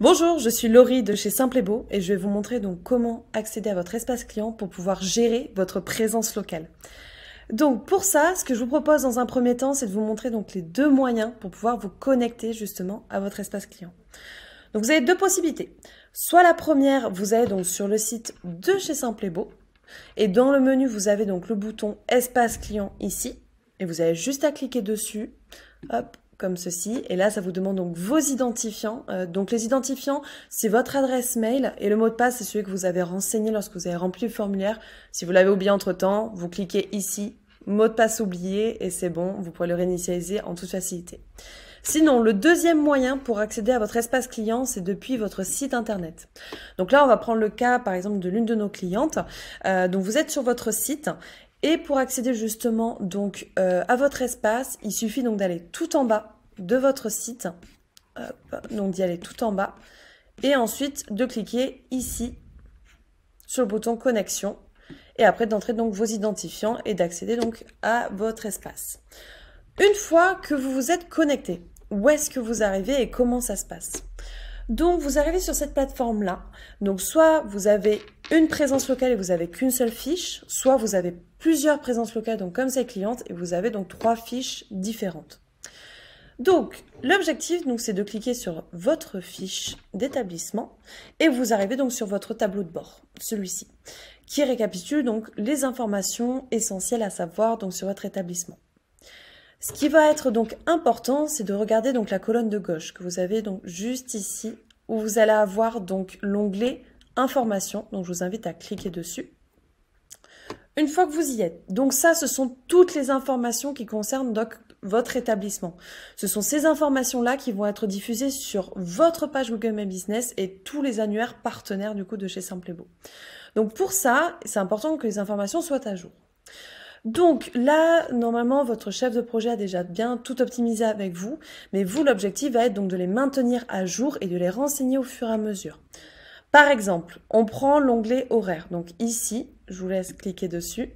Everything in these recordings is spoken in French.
Bonjour, je suis Laurie de chez Simple et Beau et je vais vous montrer donc comment accéder à votre espace client pour pouvoir gérer votre présence locale. Donc pour ça, ce que je vous propose dans un premier temps, c'est de vous montrer donc les deux moyens pour pouvoir vous connecter justement à votre espace client. Donc vous avez deux possibilités. Soit la première, vous allez donc sur le site de chez Simple et Beau et dans le menu, vous avez donc le bouton espace client ici et vous avez juste à cliquer dessus. Hop, comme ceci, et là ça vous demande donc vos identifiants. Donc les identifiants, c'est votre adresse mail et le mot de passe, c'est celui que vous avez renseigné lorsque vous avez rempli le formulaire. Si vous l'avez oublié entre-temps, vous cliquez ici, mot de passe oublié, et c'est bon, vous pourrez le réinitialiser en toute facilité. Sinon, le deuxième moyen pour accéder à votre espace client, c'est depuis votre site internet. Donc là, on va prendre le cas, par exemple, de l'une de nos clientes. Donc vous êtes sur votre site. Et pour accéder justement donc à votre espace, il suffit donc d'aller tout en bas de votre site, donc d'y aller tout en bas, et ensuite de cliquer ici sur le bouton connexion, et après d'entrer donc vos identifiants et d'accéder donc à votre espace. Une fois que vous vous êtes connecté, où est-ce que vous arrivez et comment ça se passe ? Donc, vous arrivez sur cette plateforme-là. Donc, soit vous avez une présence locale et vous avez qu'une seule fiche, soit vous avez plusieurs présences locales, donc comme ces clientes, et vous avez donc 3 fiches différentes. Donc, l'objectif, c'est de cliquer sur votre fiche d'établissement et vous arrivez donc sur votre tableau de bord, celui-ci, qui récapitule donc les informations essentielles à savoir donc sur votre établissement. Ce qui va être donc important, c'est de regarder donc la colonne de gauche que vous avez donc juste ici, où vous allez avoir donc l'onglet Informations. Donc je vous invite à cliquer dessus. Une fois que vous y êtes, donc ça, ce sont toutes les informations qui concernent donc votre établissement. Ce sont ces informations-là qui vont être diffusées sur votre page Google My Business et tous les annuaires partenaires du coup de chez Simple et Beau. Donc pour ça, c'est important que les informations soient à jour. Donc là, normalement, votre chef de projet a déjà bien tout optimisé avec vous, mais vous, l'objectif va être donc de les maintenir à jour et de les renseigner au fur et à mesure. Par exemple, on prend l'onglet horaire. Donc ici, je vous laisse cliquer dessus.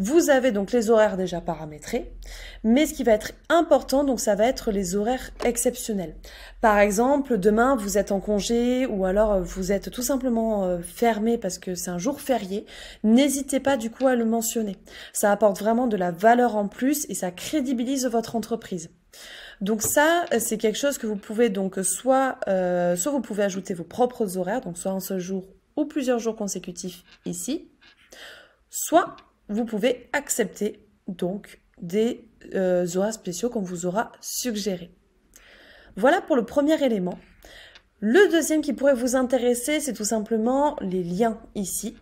Vous avez donc les horaires déjà paramétrés, mais ce qui va être important, donc ça va être les horaires exceptionnels. Par exemple, demain vous êtes en congé ou alors vous êtes tout simplement fermé parce que c'est un jour férié. N'hésitez pas du coup à le mentionner. Ça apporte vraiment de la valeur en plus et ça crédibilise votre entreprise. Donc ça, c'est quelque chose que vous pouvez donc soit vous pouvez ajouter vos propres horaires, donc soit un seul jour ou plusieurs jours consécutifs ici, soit vous pouvez accepter donc des horaires spéciaux qu'on vous aura suggérés. Voilà pour le premier élément. Le deuxième qui pourrait vous intéresser, c'est tout simplement les liens ici.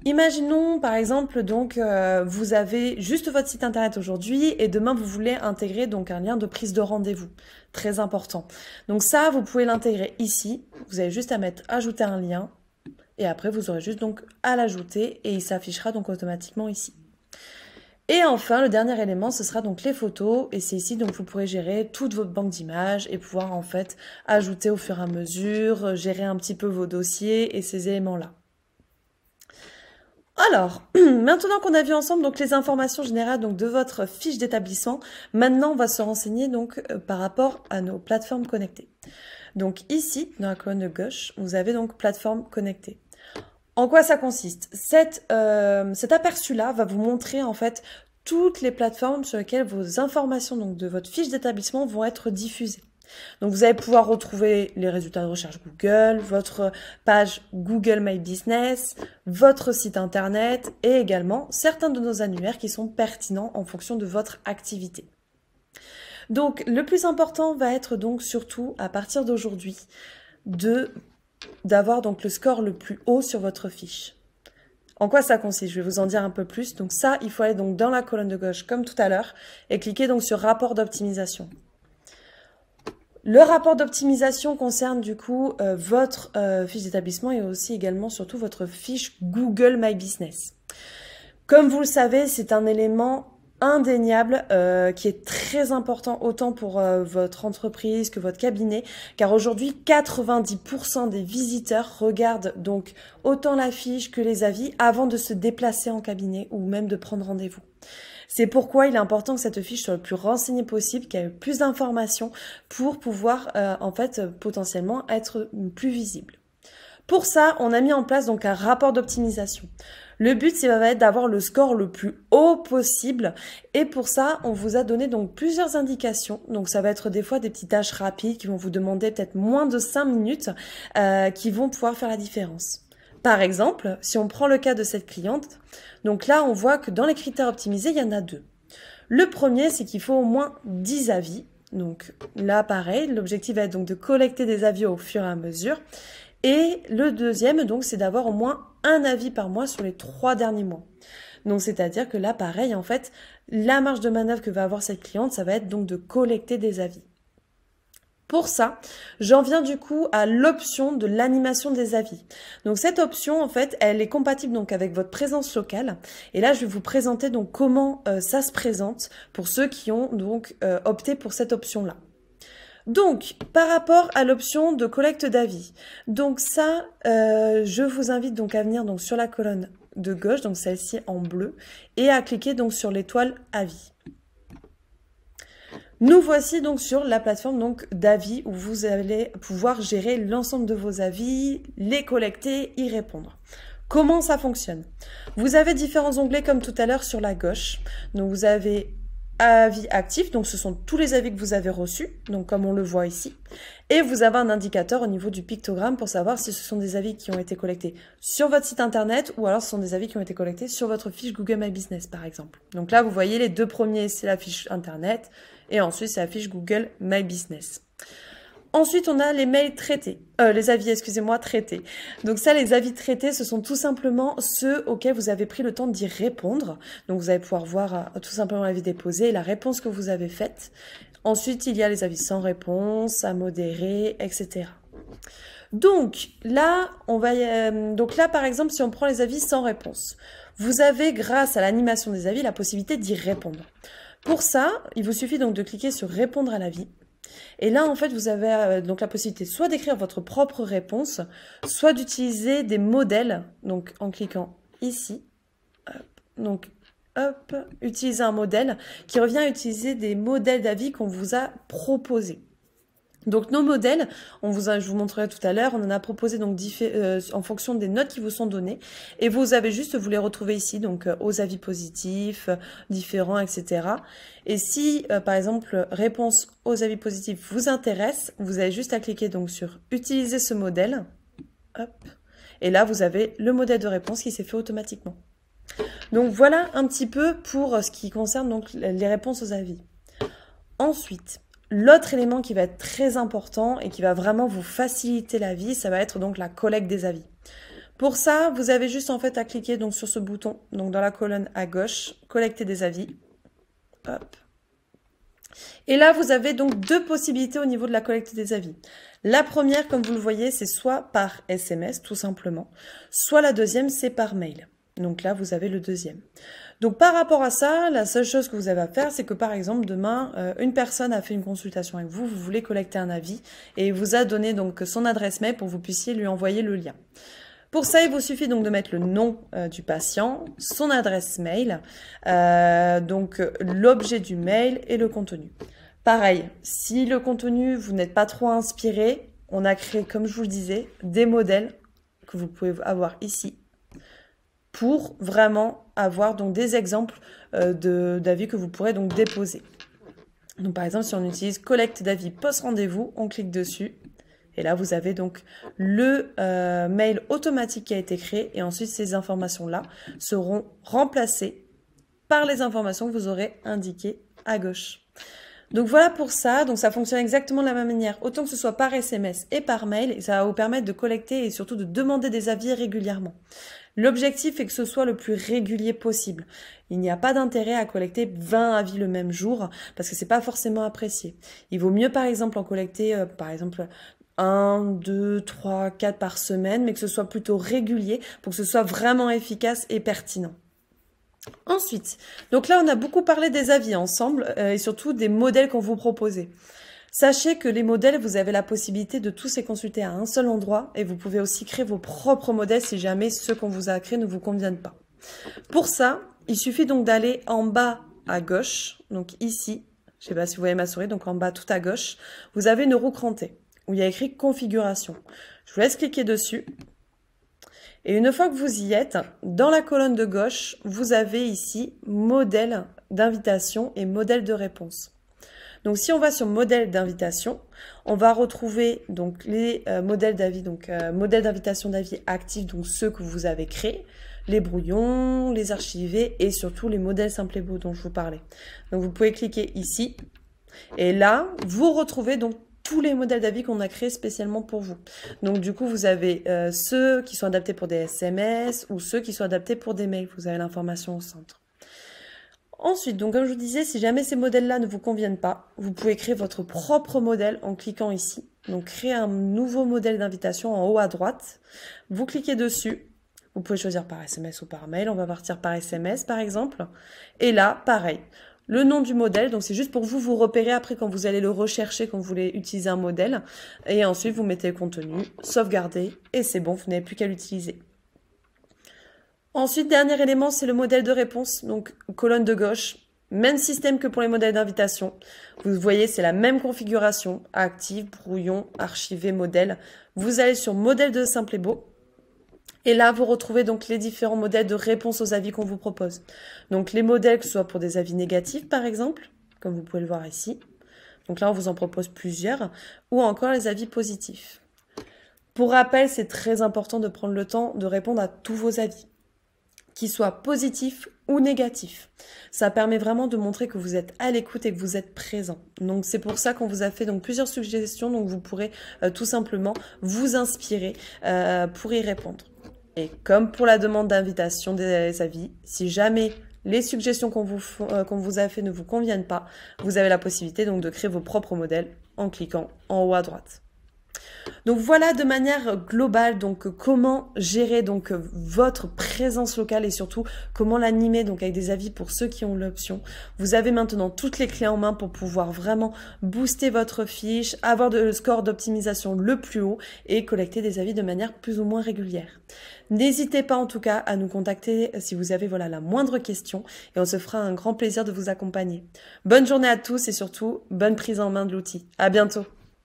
Imaginons par exemple donc vous avez juste votre site internet aujourd'hui et demain vous voulez intégrer donc un lien de prise de rendez-vous. Très important. Donc ça, vous pouvez l'intégrer ici. Vous avez juste à mettre ajouter un lien. Et après, vous aurez juste donc à l'ajouter et il s'affichera donc automatiquement ici. Et enfin, le dernier élément, ce sera donc les photos. Et c'est ici donc vous pourrez gérer toute votre banque d'images et pouvoir en fait ajouter au fur et à mesure, gérer un petit peu vos dossiers et ces éléments-là. Alors, maintenant qu'on a vu ensemble donc les informations générales donc de votre fiche d'établissement, maintenant on va se renseigner donc par rapport à nos plateformes connectées. Donc ici, dans la colonne de gauche, vous avez donc plateforme connectée. En quoi ça consiste ? Cet aperçu-là va vous montrer en fait toutes les plateformes sur lesquelles vos informations donc, de votre fiche d'établissement vont être diffusées. Donc vous allez pouvoir retrouver les résultats de recherche Google, votre page Google My Business, votre site internet et également certains de nos annuaires qui sont pertinents en fonction de votre activité. Donc le plus important va être donc surtout à partir d'aujourd'hui d'avoir donc le score le plus haut sur votre fiche. En quoi ça consiste ? Je vais vous en dire un peu plus. Donc ça, il faut aller donc dans la colonne de gauche comme tout à l'heure et cliquer donc sur rapport d'optimisation. Le rapport d'optimisation concerne du coup votre fiche d'établissement et aussi également surtout votre fiche Google My Business. Comme vous le savez, c'est un élément indéniable qui est très important autant pour votre entreprise que votre cabinet, car aujourd'hui 90% des visiteurs regardent donc autant la fiche que les avis avant de se déplacer en cabinet ou même de prendre rendez-vous. C'est pourquoi il est important que cette fiche soit le plus renseignée possible, qu'elle ait plus d'informations pour pouvoir en fait potentiellement être plus visible. Pour ça, on a mis en place donc un rapport d'optimisation. Le but, ça va être d'avoir le score le plus haut possible. Et pour ça, on vous a donné donc plusieurs indications. Donc ça va être des fois des petites tâches rapides qui vont vous demander peut-être moins de 5 minutes qui vont pouvoir faire la différence. Par exemple, si on prend le cas de cette cliente, donc là, on voit que dans les critères optimisés, il y en a 2. Le premier, c'est qu'il faut au moins 10 avis. Donc là, pareil, l'objectif va être donc de collecter des avis au fur et à mesure. Et le deuxième, donc, c'est d'avoir au moins un avis par mois sur les 3 derniers mois. Donc, c'est-à-dire que là, pareil, en fait, la marge de manœuvre que va avoir cette cliente, ça va être donc de collecter des avis. Pour ça, j'en viens du coup à l'option de l'animation des avis. Donc cette option, en fait, elle est compatible donc avec votre présence locale. Et là, je vais vous présenter donc comment ça se présente pour ceux qui ont donc opté pour cette option-là. Donc, par rapport à l'option de collecte d'avis, donc ça, je vous invite donc à venir donc sur la colonne de gauche, donc celle-ci en bleu, et à cliquer donc sur l'étoile avis. Nous voici donc sur la plateforme donc d'avis où vous allez pouvoir gérer l'ensemble de vos avis, les collecter, y répondre. Comment ça fonctionne? Vous avez différents onglets comme tout à l'heure sur la gauche. Donc vous avez avis actifs, donc ce sont tous les avis que vous avez reçus, donc comme on le voit ici. Et vous avez un indicateur au niveau du pictogramme pour savoir si ce sont des avis qui ont été collectés sur votre site internet ou alors ce sont des avis qui ont été collectés sur votre fiche Google My Business par exemple. Donc là, vous voyez les 2 premiers, c'est la fiche internet et ensuite c'est la fiche Google My Business. Ensuite, on a les mails traités, les avis, excusez-moi, traités. Donc ça, les avis traités, ce sont tout simplement ceux auxquels vous avez pris le temps d'y répondre. Donc vous allez pouvoir voir tout simplement l'avis déposé et la réponse que vous avez faite. Ensuite, il y a les avis sans réponse, à modérer, etc. Donc là, par exemple, si on prend les avis sans réponse, vous avez, grâce à l'animation des avis, la possibilité d'y répondre. Pour ça, il vous suffit donc de cliquer sur répondre à l'avis. Et là, en fait, vous avez donc la possibilité soit d'écrire votre propre réponse, soit d'utiliser des modèles, donc en cliquant ici, utiliser un modèle qui revient à utiliser des modèles d'avis qu'on vous a proposés. Donc nos modèles, je vous montrerai tout à l'heure, on en a proposé donc en fonction des notes qui vous sont données et vous avez juste, vous les retrouver ici, donc aux avis positifs, différents, etc. Et si par exemple réponse aux avis positifs vous intéresse, vous avez juste à cliquer donc sur utiliser ce modèle, hop, et là vous avez le modèle de réponse qui s'est fait automatiquement. Donc voilà un petit peu pour ce qui concerne donc les réponses aux avis. Ensuite, l'autre élément qui va être très important et qui va vraiment vous faciliter la vie, ça va être donc la collecte des avis. Pour ça, vous avez juste en fait à cliquer donc sur ce bouton, donc dans la colonne à gauche, collecter des avis. Hop. Et là, vous avez donc 2 possibilités au niveau de la collecte des avis. La première, comme vous le voyez, c'est soit par SMS, tout simplement, soit la deuxième, c'est par mail. Donc là, vous avez le deuxième. Donc par rapport à ça, la seule chose que vous avez à faire, c'est que par exemple, demain, une personne a fait une consultation avec vous, vous voulez collecter un avis, et il vous a donné donc son adresse mail pour que vous puissiez lui envoyer le lien. Pour ça, il vous suffit donc de mettre le nom du patient, son adresse mail, donc l'objet du mail et le contenu. Pareil, si le contenu, vous n'êtes pas trop inspiré, on a créé, comme je vous le disais, des modèles que vous pouvez avoir ici pour vraiment avoir donc des exemples d'avis que vous pourrez donc déposer. Donc par exemple, si on utilise collecte d'avis post-rendez-vous, on clique dessus. Et là, vous avez donc le mail automatique qui a été créé. Et ensuite, ces informations-là seront remplacées par les informations que vous aurez indiquées à gauche. Donc voilà pour ça. Donc ça fonctionne exactement de la même manière. Autant que ce soit par SMS et par mail. Et ça va vous permettre de collecter et surtout de demander des avis régulièrement. L'objectif est que ce soit le plus régulier possible. Il n'y a pas d'intérêt à collecter 20 avis le même jour parce que c'est pas forcément apprécié. Il vaut mieux par exemple en collecter par exemple 1, 2, 3, 4 par semaine, mais que ce soit plutôt régulier pour que ce soit vraiment efficace et pertinent. Ensuite, donc là on a beaucoup parlé des avis ensemble et surtout des modèles qu'on vous proposait. Sachez que les modèles, vous avez la possibilité de tous les consulter à un seul endroit et vous pouvez aussi créer vos propres modèles si jamais ceux qu'on vous a créés ne vous conviennent pas. Pour ça, il suffit donc d'aller en bas à gauche, donc ici, je ne sais pas si vous voyez ma souris, donc en bas tout à gauche, vous avez une roue crantée où il y a écrit configuration. Je vous laisse cliquer dessus. Et une fois que vous y êtes, dans la colonne de gauche, vous avez ici modèle d'invitation et modèle de réponse. Donc si on va sur modèle d'invitation, on va retrouver donc les modèles d'avis, donc modèle d'invitation d'avis actifs, donc ceux que vous avez créés, les brouillons, les archivés et surtout les modèles simples et beaux dont je vous parlais. Donc vous pouvez cliquer ici et là, vous retrouvez donc tous les modèles d'avis qu'on a créés spécialement pour vous. Donc du coup, vous avez ceux qui sont adaptés pour des SMS ou ceux qui sont adaptés pour des mails. Vous avez l'information au centre. Ensuite, donc comme je vous disais, si jamais ces modèles-là ne vous conviennent pas, vous pouvez créer votre propre modèle en cliquant ici. Donc créer un nouveau modèle d'invitation en haut à droite. Vous cliquez dessus. Vous pouvez choisir par SMS ou par mail. On va partir par SMS par exemple. Et là, pareil. Le nom du modèle, donc c'est juste pour vous repérer après quand vous allez le rechercher, quand vous voulez utiliser un modèle. Et ensuite, vous mettez le contenu, sauvegarder, et c'est bon, vous n'avez plus qu'à l'utiliser. Ensuite, dernier élément, c'est le modèle de réponse, donc colonne de gauche. Même système que pour les modèles d'invitation. Vous voyez, c'est la même configuration, active, brouillon, archivé, modèle. Vous allez sur modèle de simple et beau. Et là, vous retrouvez donc les différents modèles de réponse aux avis qu'on vous propose. Donc les modèles, que ce soit pour des avis négatifs, par exemple, comme vous pouvez le voir ici. Donc là, on vous en propose plusieurs. Ou encore les avis positifs. Pour rappel, c'est très important de prendre le temps de répondre à tous vos avis, qu'ils soient positifs ou négatifs. Ça permet vraiment de montrer que vous êtes à l'écoute et que vous êtes présent. Donc c'est pour ça qu'on vous a fait donc plusieurs suggestions, donc vous pourrez tout simplement vous inspirer pour y répondre. Et comme pour la demande d'invitation des avis, si jamais les suggestions qu'on vous a fait ne vous conviennent pas, vous avez la possibilité donc de créer vos propres modèles en cliquant en haut à droite. Donc voilà de manière globale donc comment gérer donc votre présence locale et surtout comment l'animer donc avec des avis pour ceux qui ont l'option. Vous avez maintenant toutes les clés en main pour pouvoir vraiment booster votre fiche, avoir le score d'optimisation le plus haut et collecter des avis de manière plus ou moins régulière. N'hésitez pas en tout cas à nous contacter si vous avez voilà la moindre question et on se fera un grand plaisir de vous accompagner. Bonne journée à tous et surtout bonne prise en main de l'outil. À bientôt.